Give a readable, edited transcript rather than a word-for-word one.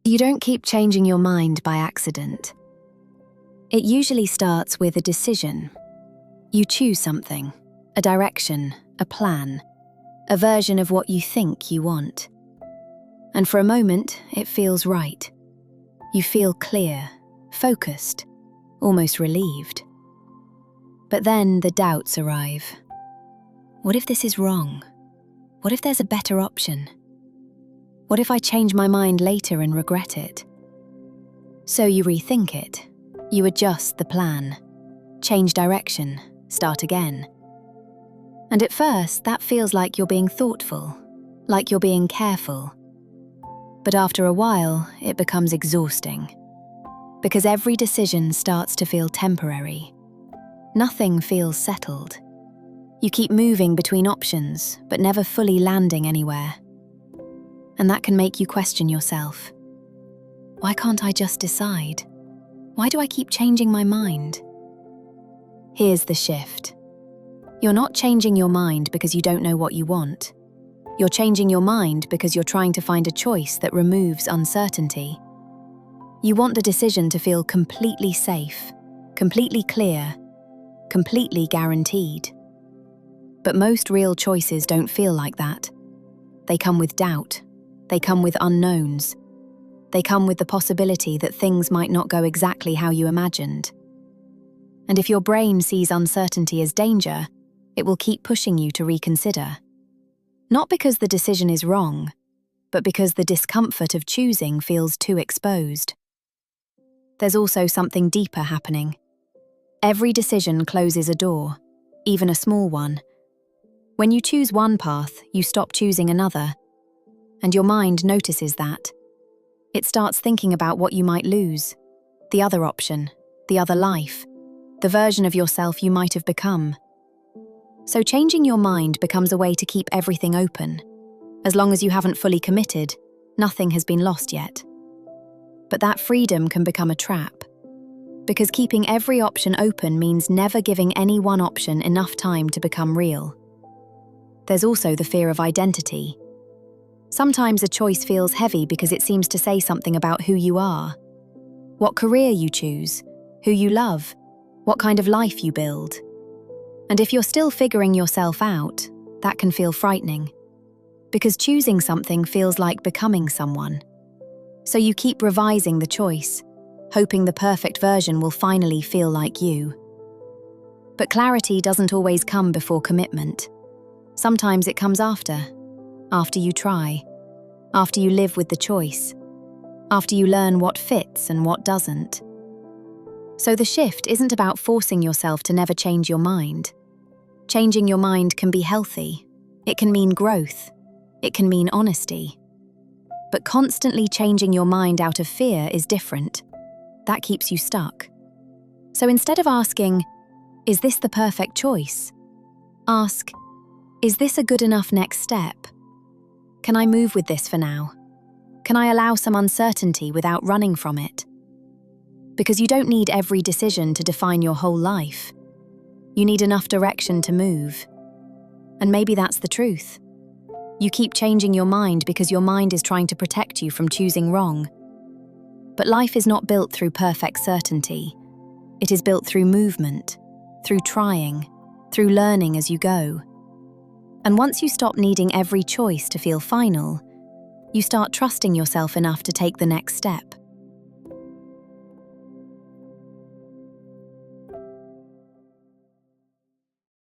You don't keep changing your mind by accident. It usually starts with a decision. You choose something, a direction, a plan, a version of what you think you want. And for a moment, it feels right. You feel clear, focused, almost relieved. But then the doubts arrive. What if this is wrong? What if there's a better option? What if I change my mind later and regret it? So you rethink it. You adjust the plan, change direction, start again. And at first, that feels like you're being thoughtful, like you're being careful. But after a while, it becomes exhausting. Because every decision starts to feel temporary. Nothing feels settled. You keep moving between options, but never fully landing anywhere. And that can make you question yourself. Why can't I just decide? Why do I keep changing my mind? Here's the shift. You're not changing your mind because you don't know what you want. You're changing your mind because you're trying to find a choice that removes uncertainty. You want the decision to feel completely safe, completely clear, completely guaranteed. But most real choices don't feel like that. They come with doubt. They come with unknowns. They come with the possibility that things might not go exactly how you imagined. And if your brain sees uncertainty as danger, it will keep pushing you to reconsider. Not because the decision is wrong, but because the discomfort of choosing feels too exposed. There's also something deeper happening. Every decision closes a door, even a small one. When you choose one path, you stop choosing another. And your mind notices that. It starts thinking about what you might lose, the other option, the other life, the version of yourself you might have become. So changing your mind becomes a way to keep everything open. As long as you haven't fully committed, nothing has been lost yet. But that freedom can become a trap. Because keeping every option open means never giving any one option enough time to become real. There's also the fear of identity. Sometimes a choice feels heavy because it seems to say something about who you are. What career you choose, who you love, what kind of life you build. And if you're still figuring yourself out, that can feel frightening. Because choosing something feels like becoming someone. So you keep revising the choice, hoping the perfect version will finally feel like you. But clarity doesn't always come before commitment. Sometimes it comes after you try, after you live with the choice, after you learn what fits and what doesn't. So the shift isn't about forcing yourself to never change your mind. Changing your mind can be healthy. It can mean growth. It can mean honesty. But constantly changing your mind out of fear is different. That keeps you stuck. So instead of asking, "Is this the perfect choice?" ask, "Is this a good enough next step? Can I move with this for now? Can I allow some uncertainty without running from it?" Because you don't need every decision to define your whole life. You need enough direction to move. And maybe that's the truth. You keep changing your mind because your mind is trying to protect you from choosing wrong. But life is not built through perfect certainty. It is built through movement, through trying, through learning as you go. And once you stop needing every choice to feel final, you start trusting yourself enough to take the next step.